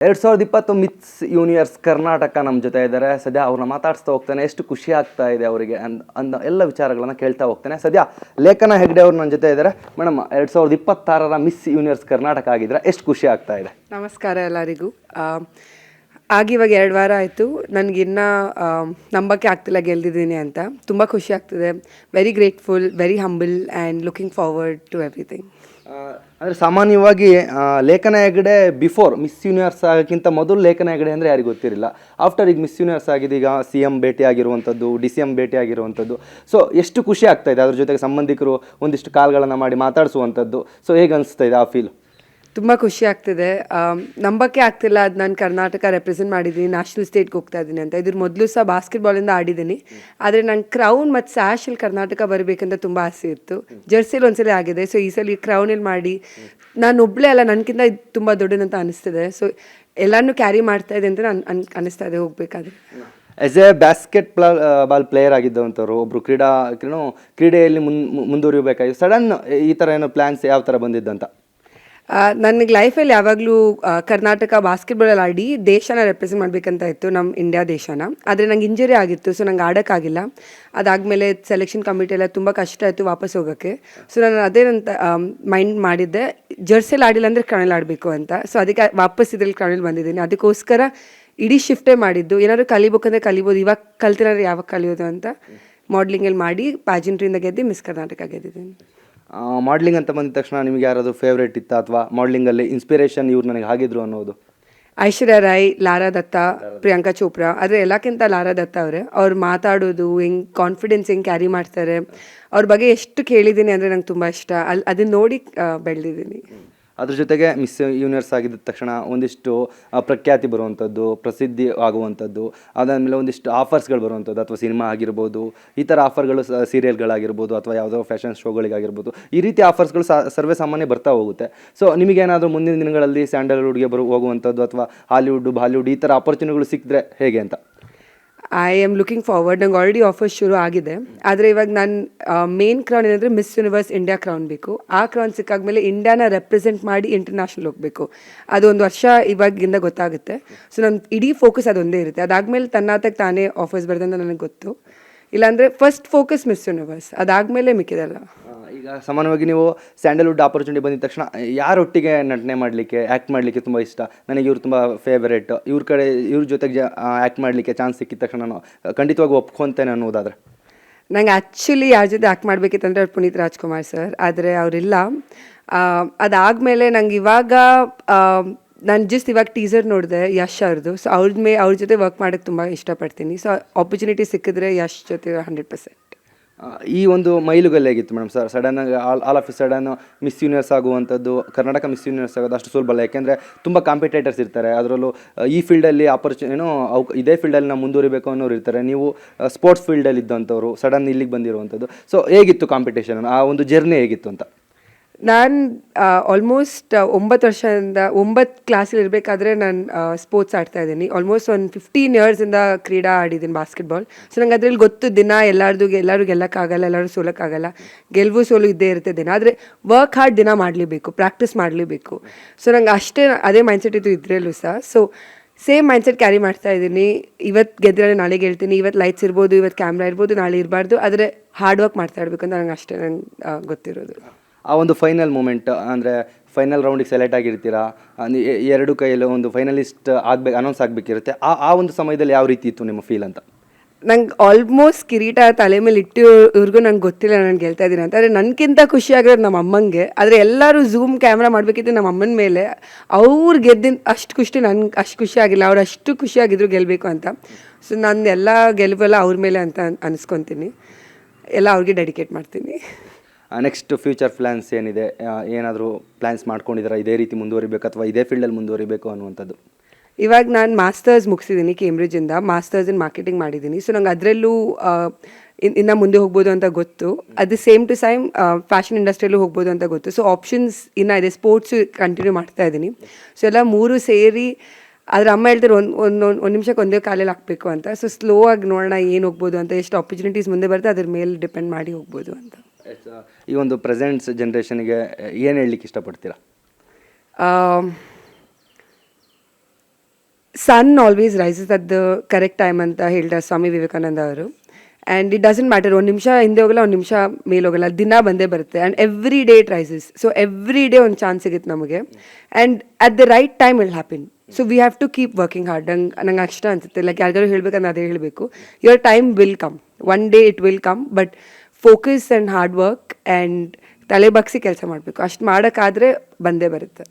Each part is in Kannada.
2020 ಮಿಸ್ ಯೂನಿವರ್ಸ್ ಕರ್ನಾಟಕ ನಮ್ಮ ಜೊತೆ ಇದ್ದಾರೆ. ಸದ್ಯ ಅವ್ರನ್ನ ಮಾತಾಡಿಸ್ತಾ ಹೋಗ್ತಾನೆ, ಎಷ್ಟು ಖುಷಿ ಆಗ್ತಾ ಇದೆ ಅವರಿಗೆ ಅಂದ ಎಲ್ಲ ವಿಚಾರಗಳನ್ನ ಕೇಳ್ತಾ ಹೋಗ್ತಾನೆ. ಸದ್ಯ ಲೇಖನ ಹೆಗ್ಡೆ ಅವ್ರು ನನ್ನ ಜೊತೆ ಇದ್ದಾರೆ. ಮೇಡಮ್, 2026ರ ಮಿಸ್ ಯೂನಿವರ್ಸ್ ಕರ್ನಾಟಕ ಆಗಿದ್ರೆ ಎಷ್ಟು ಖುಷಿ ಆಗ್ತಾ ಇದೆ? ನಮಸ್ಕಾರ ಎಲ್ಲರಿಗೂ. ಇವಾಗ 2 ವಾರ ಆಯಿತು. ನನಗಿನ್ನ ನಂಬಕ್ಕೆ ಆಗ್ತಿಲ್ಲ ಗೆಲ್ದಿದ್ದೀನಿ ಅಂತ. ತುಂಬ ಖುಷಿ ಆಗ್ತಿದೆ. Very grateful, very humble and looking forward to everything. ಅಂದರೆ ಸಾಮಾನ್ಯವಾಗಿ Lekhana Hegde before Miss Universe ಆಗೋಕ್ಕಿಂತ ಮೊದಲು ಲೇಖನ ಹೆಗ್ಡೆ ಅಂದರೆ ಯಾರಿಗೂ ಗೊತ್ತಿರಲಿಲ್ಲ. ಆಫ್ಟರ್ ಈಗ ಮಿಸ್ ಯೂನಿವರ್ಸ್ ಆಗಿದೆ, ಈಗ CM ಭೇಟಿ ಆಗಿರುವಂಥದ್ದು, DCM ಭೇಟಿ ಆಗಿರುವಂಥದ್ದು. ಸೊ ಎಷ್ಟು ಖುಷಿ ಆಗ್ತಾ ಇದೆ, ಅದ್ರ ಜೊತೆಗೆ ಸಂಬಂಧಿಕರು ಒಂದಿಷ್ಟು ಕಾಲ್ಗಳನ್ನು ಮಾಡಿ ಮಾತಾಡಿಸುವಂಥದ್ದು. ಸೊ ಹೇಗೆ ಅನಿಸ್ತಾ ಇದೆ ಆ ಫೀಲ್? ತುಂಬ ಖುಷಿ ಆಗ್ತಿದೆ. ನಂಬಕ್ಕೆ ಆಗ್ತಿಲ್ಲ, ಅದು ನಾನು ಕರ್ನಾಟಕ ರೆಪ್ರೆಸೆಂಟ್ ಮಾಡಿದ್ದೀನಿ, ನ್ಯಾಷನಲ್ ಸ್ಟೇಟ್ಗೆ ಹೋಗ್ತಾ ಇದ್ದೀನಿ ಅಂತ. ಇದ್ರ ಮೊದಲು ಸಹ ಬಾಸ್ಕೆಟ್ಬಾಲಿಂದ ಆಡಿದ್ದೀನಿ. ಆದರೆ ನಂಗೆ ಕ್ರೌನ್ ಮತ್ತು ಸ್ಯಾಶಲ್ಲಿ ಕರ್ನಾಟಕ ಬರಬೇಕಂತ ತುಂಬ ಆಸೆ ಇತ್ತು. ಜರ್ಸಿಲಿ ಒಂದ್ಸಲ ಆಗಿದೆ. ಸೊ ಈ ಸಲ ಕ್ರೌನಲ್ಲಿ ಮಾಡಿ ನಾನು ಒಬ್ಬಳೇ ಅಲ್ಲ, ನನಗಿಂತ ಇದು ತುಂಬ ದೊಡ್ಡದಂತ ಅನಿಸ್ತಿದೆ. ಸೊ ಎಲ್ಲನೂ ಕ್ಯಾರಿ ಮಾಡ್ತಾ ಇದೆ ಅಂತ ನಾನು ಅನಿಸ್ತಾ ಇದೆ ಹೋಗ್ಬೇಕಾದ್ರೆ. As a basketball player ಆಗಿದ್ದಂಥವ್ರು, ಒಬ್ಬರು ಕ್ರೀಡೆಯಲ್ಲಿ ಮುಂದುವರಿಬೇಕಾಗಿ ಸಡನ್ ಈ ಥರ ಏನೋ ಪ್ಲ್ಯಾನ್ಸ್ ಯಾವ ಥರ ಬಂದಿದ್ದಂತ? ನನಗೆ ಲೈಫಲ್ಲಿ ಯಾವಾಗಲೂ ಕರ್ನಾಟಕ ಬಾಸ್ಕೆಟ್ಬಾಲಲ್ಲಿ ಆಡಿ ದೇಶನ ರೆಪ್ರೆಸೆಂಟ್ ಮಾಡಬೇಕಂತ ಇತ್ತು, ನಮ್ಮ ಇಂಡಿಯಾ ದೇಶನ. ಆದರೆ ನಂಗೆ ಇಂಜರಿ ಆಗಿತ್ತು, ಸೊ ನಂಗೆ ಆಡೋಕ್ಕಾಗಿಲ್ಲ. ಅದಾದಮೇಲೆ ಸೆಲೆಕ್ಷನ್ ಕಮಿಟಿ ಎಲ್ಲ ತುಂಬ ಕಷ್ಟ ಆಯಿತು ವಾಪಸ್ ಹೋಗೋಕ್ಕೆ. ಸೊ ನಾನು ಅದೇ ನಂತ ಮೈಂಡ್ ಮಾಡಿದ್ದೆ, ಜರ್ಸಿಯಲ್ಲಿ ಆಡಿಲ್ಲ ಅಂದರೆ ಕ್ರೌನಲ್ಲಿ ಆಡಬೇಕು ಅಂತ. ಸೊ ಅದಕ್ಕೆ ವಾಪಸ್ ಇದ್ರಲ್ಲಿ ಕ್ರೌನಲ್ಲಿ ಬಂದಿದ್ದೀನಿ. ಅದಕ್ಕೋಸ್ಕರ ಇಡೀ ಶಿಫ್ಟೇ ಮಾಡಿದ್ದು. ಏನಾದರೂ ಕಲಿಬೇಕಂದ್ರೆ ಕಲಿಬೋದು, ಇವಾಗ ಕಲ್ತಿರೋರು ಯಾವಾಗ ಕಲಿಯೋದು ಅಂತ ಮಾಡ್ಲಿಂಗಲ್ಲಿ ಮಾಡಿ ಪ್ಯಾಜೆಂಟ್ರಿಯಿಂದ ಗೆದ್ದು ಮಿಸ್ ಕರ್ನಾಟಕ ಗೆದ್ದಿದ್ದೀನಿ. ಮಾಡ್ಲಿಂಗ್ ಅಂತ ಬಂದ ತಕ್ಷಣ ನಿಮಗೆ ಯಾರಾದರೂ ಫೇವ್ರೇಟ್ ಇತ್ತಾ, ಅಥವಾ ಮಾಡ್ಲಿಂಗಲ್ಲಿ ಇನ್ಸ್ಪಿರೇಷನ್ ಇವ್ರು ನನಗೆ ಆಗಿದ್ರು ಅನ್ನೋದು? ಐಶ್ವರ್ಯ ರೈ, ಲಾರಾ ದತ್ತಾ, ಪ್ರಿಯಾಂಕಾ ಚೋಪ್ರಾ. ಆದರೆ ಎಲ್ಲಕ್ಕಿಂತ ಲಾರಾ ದತ್ತಾ ಅವರೇ. ಅವ್ರು ಮಾತಾಡೋದು ಹೆಂಗೆ, ಕಾನ್ಫಿಡೆನ್ಸ್ ಹೆಂಗೆ ಕ್ಯಾರಿ ಮಾಡ್ತಾರೆ, ಅವ್ರ ಬಗ್ಗೆ ಎಷ್ಟು ಕೇಳಿದ್ದೀನಿ ಅಂದರೆ ನಂಗೆ ತುಂಬ ಇಷ್ಟ. ಅದನ್ನ ನೋಡಿ ಬೆಳೆದಿದ್ದೀನಿ. ಅದ್ರ ಜೊತೆಗೆ ಮಿಸ್ ಯೂನಿವರ್ಸ್ ಆಗಿದ್ದ ತಕ್ಷಣ ಒಂದಿಷ್ಟು ಪ್ರಖ್ಯಾತಿ ಬರುವಂಥದ್ದು, ಪ್ರಸಿದ್ಧಿ ಆಗುವಂಥದ್ದು, ಅದಾದಮೇಲೆ ಒಂದಿಷ್ಟು ಆಫರ್ಸ್ಗಳು ಬರುವಂಥದ್ದು, ಅಥವಾ ಸಿನಿಮಾ ಆಗಿರ್ಬೋದು, ಈ ಥರ ಆಫರ್ಗಳು ಸೀರಿಯಲ್ಗಳಾಗಿರ್ಬೋದು, ಅಥವಾ ಯಾವುದೋ ಫ್ಯಾಷನ್ ಶೋಗಳಿಗಾಗಿರ್ಬೋದು, ಈ ರೀತಿ ಆಫರ್ಸ್ಗಳು ಸರ್ವೇ ಸಾಮಾನ್ಯ ಬರ್ತಾ ಹೋಗುತ್ತೆ. ಸೊ ನಿಮಗೇನಾದರೂ ಮುಂದಿನ ದಿನಗಳಲ್ಲಿ ಸ್ಯಾಂಡಲ್ವುಡ್ಗೆ ಹೋಗುವಂಥದ್ದು, ಅಥವಾ ಹಾಲಿವುಡ್, ಬಾಲಿವುಡ್ ಈ ಥರ ಆಪರ್ಚುನಿಟಿಗಳು ಸಿಕ್ಕಿದ್ರೆ ಹೇಗೆ ಅಂತ? I am looking forward. ನಂಗೆ ಆಲ್ರೆಡಿ ಆಫರ್ಸ್ ಶುರು ಆಗಿದೆ. ಆದರೆ ಇವಾಗ ನಾನು ಮೇನ್ ಕ್ರೌನ್ ಏನಂದರೆ ಮಿಸ್ ಯೂನಿವರ್ಸ್ ಇಂಡಿಯಾ ಕ್ರೌನ್ ಬೇಕು. ಆ ಕ್ರೌನ್ ಸಿಕ್ಕಾದ್ಮೇಲೆ ಇಂಡಿಯಾನ ರೆಪ್ರೆಸೆಂಟ್ ಮಾಡಿ ಇಂಟರ್ನ್ಯಾಷನಲ್ ಹೋಗಬೇಕು. ಅದು 1 ವರ್ಷ ಇವಾಗಿಂದ ಗೊತ್ತಾಗುತ್ತೆ. ಸೊ ನನ್ನ ಇಡೀ ಫೋಕಸ್ ಅದೊಂದೇ ಇರುತ್ತೆ. ಅದಾದಮೇಲೆ ತನ್ನಾತಕ್ಕೆ ತಾನೇ ಆಫರ್ಸ್ ಬರ್ತಂತ ನನಗೆ ಗೊತ್ತು. ಇಲ್ಲಾಂದರೆ ಫಸ್ಟ್ ಫೋಕಸ್ ಮಿಸ್ ಯೂನಿವರ್ಸ್, ಅದಾದಮೇಲೆ ಮಿಕ್ಕಿದಲ್ಲ. ಈಗ ಸಾಮಾನ್ಯವಾಗಿ ನೀವು ಸ್ಯಾಂಡಲ್ವುಡ್ ಆಪರ್ಚುನಿಟಿ ಬಂದಿದ ತಕ್ಷಣ ಯಾರೊಟ್ಟಿಗೆ ನಟನೆ ಮಾಡಲಿಕ್ಕೆ, ಆ್ಯಕ್ಟ್ ಮಾಡಲಿಕ್ಕೆ ತುಂಬ ಇಷ್ಟ? ನನಗೆ ಇವ್ರು ತುಂಬ ಫೇವರೇಟ್, ಇವ್ರ ಜೊತೆಗೆ ಆ್ಯಕ್ಟ್ ಮಾಡಲಿಕ್ಕೆ ಚಾನ್ಸ್ ಸಿಕ್ಕಿದ ತಕ್ಷಣ ನಾನು ಖಂಡಿತವಾಗಿ ಒಪ್ಕೊತೇನೆ ಅನ್ನೋದಾದರೆ? ನಂಗೆ ಆ್ಯಕ್ಚುಲಿ ಯಾರ ಜೊತೆ ಆ್ಯಕ್ಟ್ ಮಾಡಬೇಕಿತ್ತಂದರೆ ಅವ್ರು ಪುನೀತ್ ರಾಜ್ಕುಮಾರ್ ಸರ್. ಆದರೆ ಅವರಿಲ್ಲ. ಅದಾದಮೇಲೆ ನಂಗೆ ಇವಾಗ ನಾನು ಇವಾಗ ಟೀಸರ್ ನೋಡಿದೆ ಯಶ್ ಅವ್ರದ್ದು. ಸೊ ಅವ್ರ ಜೊತೆ ವರ್ಕ್ ಮಾಡೋಕ್ಕೆ ತುಂಬ ಇಷ್ಟಪಡ್ತೀನಿ. ಸೊ ಆಪರ್ಚುನಿಟಿ ಸಿಕ್ಕಿದ್ರೆ ಯಶ್ ಜೊತೆ 100%. ಈ ಒಂದು ಮೈಲುಗಲ್ಲು ಹೇಗಿತ್ತು ಮೇಡಮ್ ಸರ್? ಸಡನ್ನಾಗಿ all of sudden miss universe ಆಗುವಂಥದ್ದು, ಕರ್ನಾಟಕ ಮಿಸ್ ಯೂನಿವರ್ಸ್ ಆಗೋದು ಅಷ್ಟು ಸುಲಭ ಅಲ್ಲ. ಯಾಕೆಂದರೆ ತುಂಬ ಕಾಂಪಿಟೇಟರ್ಸ್ ಇರ್ತಾರೆ. ಅದರಲ್ಲೂ ಈ ಫೀಲ್ಡಲ್ಲಿ ಇದೇ ಫೀಲ್ಡಲ್ಲಿ ನಾವು ಮುಂದುವರಿಬೇಕು ಅನ್ನೋರು ಇರ್ತಾರೆ. ನೀವು ಸ್ಪೋರ್ಟ್ಸ್ ಫೀಲ್ಡಲ್ಲಿ ಇದ್ದಂಥವ್ರು ಸಡನ್ ಇಲ್ಲಿಗೆ ಬಂದಿರುವಂಥದ್ದು. ಸೊ ಹೇಗಿತ್ತು ಕಾಂಪಿಟೇಷನ್, ಆ ಒಂದು ಜರ್ನಿ ಹೇಗಿತ್ತು ಅಂತ? ನಾನು ಆಲ್ಮೋಸ್ಟ್ 9 ವರ್ಷದಿಂದ 9 ಕ್ಲಾಸಲ್ಲಿ ಇರಬೇಕಾದ್ರೆ ನಾನು ಸ್ಪೋರ್ಟ್ಸ್ ಆಡ್ತಾ ಇದ್ದೀನಿ. ಆಲ್ಮೋಸ್ಟ್ ಒಂದು 15 ಇಯರ್ಸಿಂದ ಕ್ರೀಡಾ ಆಡಿದ್ದೀನಿ ಬಾಸ್ಕೆಟ್ಬಾಲ್. ಸೊ ನಂಗೆ ಅದರಲ್ಲಿ ಗೊತ್ತು, ದಿನ ಎಲ್ಲರೂ ಗೆಲ್ಲಕ್ಕಾಗಲ್ಲ, ಎಲ್ಲರೂ ಸೋಲಕ್ಕಾಗಲ್ಲ, ಗೆಲುವು ಸೋಲು ಇದ್ದೇ ಇರುತ್ತೆ ದಿನ. ಆದರೆ ವರ್ಕ್ ಹಾರ್ಡ್ ದಿನ ಮಾಡಲೇಬೇಕು, ಪ್ರಾಕ್ಟೀಸ್ ಮಾಡಲೇಬೇಕು. ಸೊ ನಂಗೆ ಅದೇ ಮೈಂಡ್ಸೆಟ್ ಇತ್ತು ಇದರಲ್ಲೂ ಸಹ. ಸೊ ಸೇಮ್ ಮೈಂಡ್ಸೆಟ್ ಕ್ಯಾರಿ ಮಾಡ್ತಾ ಇದ್ದೀನಿ. ಇವತ್ತು ಗೆದ್ದರೆ ನಾಳೆ ಗೆಲ್ತೀನಿ, ಇವತ್ತು ಲೈಟ್ಸ್ ಇರ್ಬೋದು, ಇವತ್ತು ಕ್ಯಾಮ್ರಾ ಇರ್ಬೋದು, ನಾಳೆ ಇರಬಾರ್ದು. ಆದರೆ ಹಾರ್ಡ್ ವರ್ಕ್ ಮಾಡ್ತಾ ಇರಬೇಕು ಅಂತ ನಂಗೆ ಅಷ್ಟೇ ಗೊತ್ತಿರೋದು. ಆ ಒಂದು ಫೈನಲ್ ಮೂಮೆಂಟ್, ಅಂದರೆ ಫೈನಲ್ ರೌಂಡಿಗೆ ಸೆಲೆಕ್ಟ್ ಆಗಿರ್ತೀರಾ, 2 ಕೈಯಲ್ಲಿ ಒಂದು ಫೈನಲಿಸ್ಟ್ ಅನೌನ್ಸ್ ಆಗಬೇಕಿರುತ್ತೆ. ಆ ಒಂದು ಸಮಯದಲ್ಲಿ ಯಾವ ರೀತಿ ಇತ್ತು ನಿಮ್ಮ ಫೀಲ್ ಅಂತ? ನಂಗೆ ಆಲ್ಮೋಸ್ಟ್ ಕಿರೀಟ ತಲೆ ಮೇಲೆ ಇಟ್ಟಿವ್ರಿಗೂ ನಂಗೆ ಗೊತ್ತಿಲ್ಲ ನಾನು ಗೆಲ್ತಾ ಇದ್ದೀನಿ ಅಂತ. ಆದರೆ ನನಗಿಂತ ಖುಷಿ ಆಗಿರೋದು ನಮ್ಮ ಅಮ್ಮಂಗೆ. ಆದರೆ ಎಲ್ಲರೂ ಝೂಮ್ ಕ್ಯಾಮ್ರಾ ಮಾಡಬೇಕಿತ್ತು ನಮ್ಮ ಅಮ್ಮನ ಮೇಲೆ. ಅವ್ರು ಗೆದ್ದಿನ ಅಷ್ಟು ಖುಷಿ ಆಗಿಲ್ಲ. ಅವ್ರು ಅಷ್ಟು ಖುಷಿಯಾಗಿದ್ರು ಗೆಲ್ಲಬೇಕು ಅಂತ. ಸೊ ನಾನು ಎಲ್ಲ ಗೆಲುವೆಲ್ಲ ಅವ್ರ ಮೇಲೆ ಅಂತ ಅನಿಸ್ಕೊತೀನಿ. ಎಲ್ಲ ಅವ್ರಿಗೆ ಡೆಡಿಕೇಟ್ ಮಾಡ್ತೀನಿ. ನೆಕ್ಸ್ಟ್ ಫ್ಯೂಚರ್ ಪ್ಲ್ಯಾನ್ಸ್ ಏನಿದೆ? ಏನಾದರೂ ಪ್ಲ್ಯಾನ್ಸ್ ಮಾಡ್ಕೊಂಡಿದ್ದೀರಾ, ಇದೇ ರೀತಿ ಮುಂದುವರಿಬೇಕು ಅಥವಾ ಇದೇ ಫೀಲ್ಡಲ್ಲಿ ಮುಂದುವರಿಬೇಕು ಅನ್ನುವಂಥದ್ದು? ಇವಾಗ ನಾನು ಮಾಸ್ಟರ್ಸ್ ಮುಗಿಸಿದ್ದೀನಿ ಕೇಂಬ್ರಿಡ್ಜಿಂದ. ಮಾಸ್ಟರ್ಸ್ ಇನ್ ಮಾರ್ಕೆಟಿಂಗ್ ಮಾಡಿದ್ದೀನಿ. ಸೊ ನಂಗೆ ಅದರಲ್ಲೂ ಇನ್ನು ಮುಂದೆ ಹೋಗ್ಬೋದು ಅಂತ ಗೊತ್ತು. ಅದು ಸೇಮ್ ಟು ಸೇಮ್ ಫ್ಯಾಷನ್ ಇಂಡಸ್ಟ್ರಿಯಲ್ಲೂ ಹೋಗ್ಬೋದು ಅಂತ ಗೊತ್ತು. ಸೊ ಆಪ್ಷನ್ಸ್ ಇನ್ನೂ ಇದೆ. ಸ್ಪೋರ್ಟ್ಸು ಕಂಟಿನ್ಯೂ ಮಾಡ್ತಾ ಇದ್ದೀನಿ. ಸೊ ಎಲ್ಲ 3 ಸೇರಿ. ಆದರೆ ಅಮ್ಮ ಹೇಳ್ತಾರೆ ಒಂದು ನಿಮಿಷಕ್ಕೆ ಒಂದೇ ಕಾಲಲ್ಲಿ ಹಾಕಬೇಕು ಅಂತ. ಸೊ ಸ್ಲೋ ಆಗಿ ನೋಡೋಣ ಏನು ಹೋಗ್ಬೋದು ಅಂತ, ಎಷ್ಟು ಆಪರ್ಚುನಿಟೀಸ್ ಮುಂದೆ ಬರುತ್ತೆ ಅದ್ರ ಮೇಲೆ ಡಿಪೆಂಡ್ ಮಾಡಿ ಹೋಗ್ಬೋದು ಅಂತ. ಈ ಒಂದು ಪ್ರೆಸೆಂಟ್ಸ್ ಜನ್ರೇಷನ್ಗೆ ಏನು ಹೇಳಲಿಕ್ಕೆ ಇಷ್ಟಪಡ್ತೀರಾ? Sun always rises at the correct time ಅಂತ ಹೇಳ್ತಾರೆ ಸ್ವಾಮಿ ವಿವೇಕಾನಂದ ಅವರು. ಆ್ಯಂಡ್ ಇಟ್ ಡಸಂಟ್ ಮ್ಯಾಟರ್, ಒಂದು ನಿಮಿಷ ಹಿಂದೆ ಹೋಗಲ್ಲ, ಒಂದು ನಿಮಿಷ ಮೇಲೆ ಹೋಗಲ್ಲ, ದಿನ ಬಂದೇ ಬರುತ್ತೆ. And every day it rises. So every day ಒಂದು ಚಾನ್ಸ್ ಸಿಗುತ್ತೆ ನಮಗೆ. And at the right time will happen. So we have to keep working hard. ನಂಗೆ ಅಷ್ಟ ಅನ್ಸುತ್ತೆ, ಲೈಕ್ ಯಾರಿಗಾರು ಹೇಳ್ಬೇಕಂದ್ರೆ ಅದೇ ಹೇಳಬೇಕು, your time will come, one day it will come. But focus and hard work and ತಲೆ ಬಗ್ಸಿ ಕೆಲಸ ಮಾಡಬೇಕು. ಅಷ್ಟು ಮಾಡೋಕ್ಕಾದರೆ ಬಂದೇ ಬರುತ್ತೆ.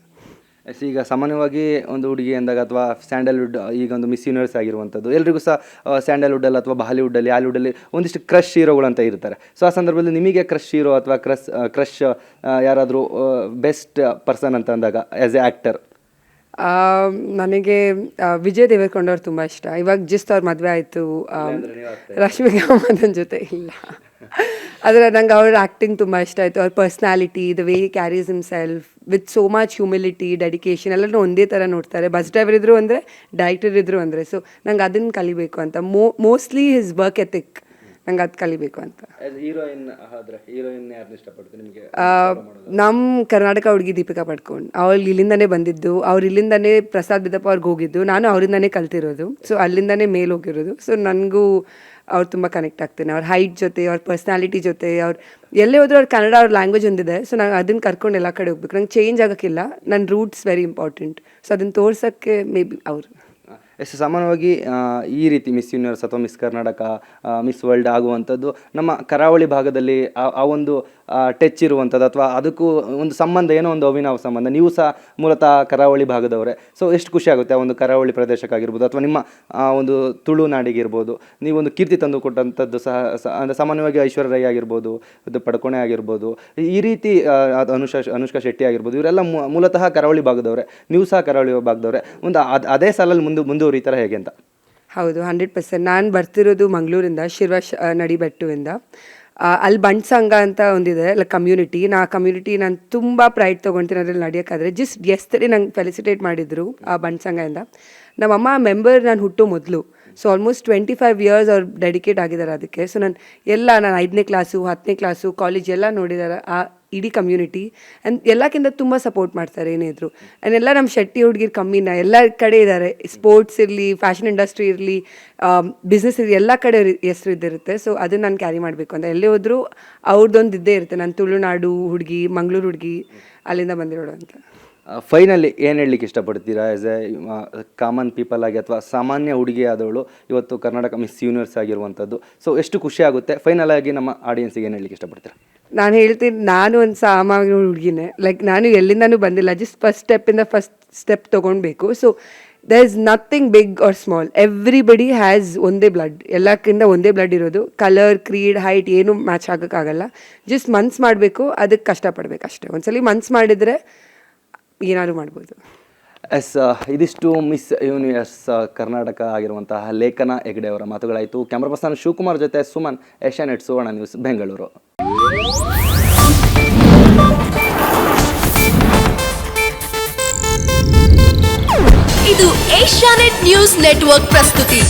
ಈಗ ಸಾಮಾನ್ಯವಾಗಿ ಒಂದು ಹುಡುಗಿ ಅಂದಾಗ ಅಥವಾ ಸ್ಯಾಂಡಲ್ವುಡ್, ಈಗ ಒಂದು ಮಿಸ್ ಯೂನಿವರ್ಸ್ ಆಗಿರುವಂಥದ್ದು, ಎಲ್ರಿಗೂ ಸಹ ಸ್ಯಾಂಡಲ್ವುಡ್ಡಲ್ಲಿ ಅಥವಾ ಬಾಲಿವುಡ್ಡಲ್ಲಿ, ಹಾಲಿವುಡ್ಡಲ್ಲಿ ಒಂದಿಷ್ಟು ಕ್ರಶ್ ಹೀರೋಗಳು ಅಂತ ಇರ್ತಾರೆ. ಸೊ ಆ ಸಂದರ್ಭದಲ್ಲಿ ನಿಮಗೆ ಕ್ರಶ್ ಹೀರೋ ಅಥವಾ ಕ್ರಶ್ ಯಾರಾದರೂ ಬೆಸ್ಟ್ ಪರ್ಸನ್ ಅಂತ ಅಂದಾಗ ಆ್ಯಸ್ ಎ ಆ್ಯಕ್ಟರ್? ನನಗೆ ವಿಜಯ್ ದೇವರಕೊಂಡ ಅವ್ರು ತುಂಬ ಇಷ್ಟ. ಇವಾಗ ಜಸ್ಟ್ ಅವ್ರ ಮದುವೆ ಆಯಿತು, ರಶ್ಮಿಕಾ ಮಂದನ್ ಜೊತೆ ಇಲ್ಲ. ಆದರೆ ನಂಗೆ ಅವ್ರ ಆ್ಯಕ್ಟಿಂಗ್ ತುಂಬ ಇಷ್ಟ ಆಯಿತು. ಅವ್ರ personality, the way carries himself with so much humility, dedication ಎಲ್ಲರೂ ಒಂದೇ ಥರ ನೋಡ್ತಾರೆ. ಬಸ್ ಡ್ರೈವರ್ ಇದ್ರು ಅಂದರೆ, ಡೈರೆಕ್ಟರ್ ಇದ್ರು ಅಂದರೆ. ಸೊ ನಂಗೆ ಅದನ್ನು ಕಲಿಬೇಕು ಅಂತ, ಮೋಸ್ಟ್ಲಿ ಹಿಸ್ ವರ್ಕ್ ಎಥಿಕ್, ನಂಗೆ ಅದು ಕಲಿಬೇಕು ಅಂತ. ಹೀರೋಯಿನ್ ಯಾರನ್ನ ಇಷ್ಟಪಡ್ತೀನಿ ನಿಮಗೆ? ನಮ್ಮ ಕರ್ನಾಟಕ ಹುಡುಗಿ ದೀಪಿಕಾ ಪಡ್ಕೊಂಡು, ಅವಳು ಇಲ್ಲಿಂದನೇ ಬಂದಿದ್ದು, ಅವ್ರು ಇಲ್ಲಿಂದನೇ ಪ್ರಸಾದ್ ಬಿದ್ದಪ್ಪ ಅವ್ರಿಗೆ ಹೋಗಿದ್ದು, ನಾನು ಅವರಿಂದನೇ ಕಲ್ತಿರೋದು. ಸೊ ಅಲ್ಲಿಂದನೇ ಮೇಲೆ ಹೋಗಿರೋದು. ಸೊ ನನಗೂ ಅವ್ರು ತುಂಬ ಕನೆಕ್ಟ್ ಆಗ್ತೇನೆ, ಅವ್ರ ಹೈಟ್ ಜೊತೆ, ಅವ್ರ ಪರ್ಸ್ನಾಲಿಟಿ ಜೊತೆ. ಅವ್ರು ಎಲ್ಲೇ ಹೋದ್ರೂ ಅವ್ರ ಕನ್ನಡ, ಅವ್ರ ಲ್ಯಾಂಗ್ವೇಜ್ ಒಂದಿದೆ. ಸೊ ನಾನು ಅದನ್ನು ಕರ್ಕೊಂಡು ಎಲ್ಲ ಕಡೆ ಹೋಗ್ಬೇಕು. ನಂಗೆ ಚೇಂಜ್ ಆಗೋಕ್ಕಿಲ್ಲ, ನನ್ನ ರೂಟ್ಸ್ ವೆರಿ ಇಂಪಾರ್ಟೆಂಟ್. ಸೊ ಅದನ್ನು ತೋರ್ಸೋಕ್ಕೆ ಮೇ ಬಿ ಅವರು. ಎಷ್ಟು ಸಾಮಾನ್ಯವಾಗಿ ಈ ರೀತಿ ಮಿಸ್ ಯೂನಿವರ್ಸ್ ಅಥವಾ ಮಿಸ್ ಕರ್ನಾಟಕ, ಮಿಸ್ ವರ್ಲ್ಡ್ ಆಗುವಂಥದ್ದು ನಮ್ಮ ಕರಾವಳಿ ಭಾಗದಲ್ಲಿ ಆ ಒಂದು ಟಚ್ ಇರುವಂಥದ್ದು, ಅಥವಾ ಅದಕ್ಕೂ ಒಂದು ಸಂಬಂಧ, ಏನೋ ಒಂದು ಅವಿನಾವ ಸಂಬಂಧ. ನೀವು ಸಹ ಮೂಲತಃ ಕರಾವಳಿ ಭಾಗದವರೇ. ಸೊ ಎಷ್ಟು ಖುಷಿ ಆಗುತ್ತೆ ಆ ಒಂದು ಕರಾವಳಿ ಪ್ರದೇಶಕ್ಕಾಗಿರ್ಬೋದು, ಅಥವಾ ನಿಮ್ಮ ಒಂದು ತುಳುನಾಡಿಗಿರ್ಬೋದು, ನೀವೊಂದು ಕೀರ್ತಿ ತಂದು ಕೊಟ್ಟಂಥದ್ದು ಸಹ ಅಂದರೆ ಸಾಮಾನ್ಯವಾಗಿ ಐಶ್ವರ್ಯ ರೈ ಆಗಿರ್ಬೋದು, ಇದು ಪಡ್ಕೊಣೆ ಆಗಿರ್ಬೋದು, ಈ ರೀತಿ ಅನುಷ್ಕಾ ಶೆಟ್ಟಿ ಆಗಿರ್ಬೋದು, ಇವರೆಲ್ಲ ಮೂಲತಃ ಕರಾವಳಿ ಭಾಗದವರೇ. ನೀವು ಸಹ ಕರಾವಳಿ ಭಾಗದವರೇ. ಒಂದು ಅದೇ ಸಾಲಲ್ಲಿ ಮುಂದುವರಿತಾರೆ ಹೇಗೆ ಅಂತ? ಹೌದು, 100%. ನಾನು ಬರ್ತಿರೋದು ಮಂಗಳೂರಿಂದ, ಶಿರ್ವ ನಡಿಬೆಟ್ಟುವಿಂದ. ಅಲ್ಲಿ ಬಂಟ್ ಸಂಘ ಅಂತ ಒಂದಿದೆ, ಲೈಕ್ ಕಮ್ಯುನಿಟಿ. ಆ ಕಮ್ಯುನಿಟಿ ನಾನು ತುಂಬ ಪ್ರೈಡ್ ತೊಗೊಳ್ತೀನಿ ಅದ್ರಲ್ಲಿ ನಡೆಯೋಕ್ಕಾದ್ರೆ. ಜಸ್ಟ್ ಎಸ್ಟರ್ಡೇ ನಂಗೆ ಫೆಲಿಸಿಟೇಟ್ ಮಾಡಿದರು ಆ ಬಂಟ್ ಸಂಘದಿಂದ. ನಮ್ಮಮ್ಮ ಮೆಂಬರ್ ನಾನು ಹುಟ್ಟೋ ಮೊದಲು. ಸೊ ಆಲ್ಮೋಸ್ಟ್ 25 ಇಯರ್ಸ್ ಅವ್ರು ಡೆಡಿಕೇಟ್ ಆಗಿದ್ದಾರೆ ಅದಕ್ಕೆ. ಸೊ ನಾನು 5ನೇ ಕ್ಲಾಸು, 10ನೇ ಕ್ಲಾಸು, ಕಾಲೇಜ್ ಎಲ್ಲ ನೋಡಿದ್ದಾರೆ ಆ ಇಡೀ ಕಮ್ಯುನಿಟಿ. ಆ್ಯಂಡ್ ಎಲ್ಲಕ್ಕಿಂತ ತುಂಬ ಸಪೋರ್ಟ್ ಮಾಡ್ತಾರೆ ಏನೇ ಇದ್ರು. ಆ್ಯಂಡ್ ಎಲ್ಲ ನಮ್ಮ ಶೆಟ್ಟಿ ಹುಡುಗಿರು ಕಮ್ಮಿನ, ಎಲ್ಲ ಕಡೆ ಇದ್ದಾರೆ. ಸ್ಪೋರ್ಟ್ಸ್ ಇರಲಿ, ಫ್ಯಾಷನ್ ಇಂಡಸ್ಟ್ರಿ ಇರಲಿ, ಬಿಸ್ನೆಸ್ ಇರಲಿ, ಎಲ್ಲ ಕಡೆ ಹೆಸರು ಇದ್ದಿರುತ್ತೆ. ಸೊ ಅದನ್ನು ನಾನು ಕ್ಯಾರಿ ಮಾಡಬೇಕು ಅಂತ ಎಲ್ಲೇ ಹೋದರೂ ಅವ್ರದ್ದೊಂದು ಇದ್ದೇ ಇರುತ್ತೆ. ನಾನು ತುಳುನಾಡು ಹುಡುಗಿ, ಮಂಗಳೂರು ಹುಡುಗಿ, ಅಲ್ಲಿಂದ ಬಂದಿರೋಳು ಅಂತ. ಫೈನಲಿ ಏನು ಹೇಳಲಿಕ್ಕೆ ಇಷ್ಟಪಡ್ತೀರಾ ಆ್ಯಸ್ ಎ ಕಾಮನ್ ಪೀಪಲ್ ಆಗಿ, ಅಥವಾ ಸಾಮಾನ್ಯ ಹುಡುಗಿ ಆದವಳು ಇವತ್ತು ಕರ್ನಾಟಕ ಮಿಸ್ ಯೂನಿವರ್ಸ್ ಆಗಿರುವಂಥದ್ದು? ಸೊ ಎಷ್ಟು ಖುಷಿ ಆಗುತ್ತೆ? ಫೈನಲ್ ಆಗಿ ನಮ್ಮ ಆಡಿಯನ್ಸಿಗೆ ಏನು ಹೇಳಲಿಕ್ಕೆ ಇಷ್ಟಪಡ್ತೀರಾ? ನಾನು ಹೇಳ್ತೀನಿ, ನಾನು ಒಂದು ಸಾಮಾನ್ಯ ಹುಡುಗಿನೇ. ಲೈಕ್ ನಾನು ಎಲ್ಲಿಂದನೂ ಬಂದಿಲ್ಲ, ಜಸ್ಟ್ ಫಸ್ಟ್ ಸ್ಟೆಪ್ ತೊಗೊಳ್ಬೇಕು. So there is nothing big or small. Everybody has ಒಂದೇ ಬ್ಲಡ್, ಎಲ್ಲಕ್ಕಿಂತ ಒಂದೇ ಬ್ಲಡ್ ಇರೋದು. ಕಲರ್, ಕ್ರೀಡ್, ಹೈಟ್ ಏನು ಮ್ಯಾಚ್ ಆಗೋಕ್ಕಾಗಲ್ಲ. ಜಸ್ಟ್ ಮನ್ಸು ಮಾಡಬೇಕು, ಅದಕ್ಕೆ ಕಷ್ಟಪಡಬೇಕು ಅಷ್ಟೇ. ಒಂದ್ಸಲಿ ಮನ್ಸು ಮಾಡಿದರೆ ಏನಾದರೂ ಮಾಡ್ಬೋದು. ಇದಿಷ್ಟು ಮಿಸ್ ಯೂನಿವರ್ಸ್ ಕರ್ನಾಟಕ ಆಗಿರುವಂತಹ ಲೇಖನ ಹೆಗ್ಡೆ ಅವರ ಮಾತುಗಳಾಯಿತು. ಕ್ಯಾಮ್ರಾ ಪರ್ಸನ್ ಶಿವಕುಮಾರ್ ಜೊತೆ ಸುಮನ್, ಏಷ್ಯಾನೆಟ್ ಸುವರ್ಣ ನ್ಯೂಸ್, ಬೆಂಗಳೂರು. ಇದು ಏಷ್ಯಾನೆಟ್ ನ್ಯೂಸ್ ನೆಟ್ವರ್ಕ್ ಪ್ರಸ್ತುತಿ.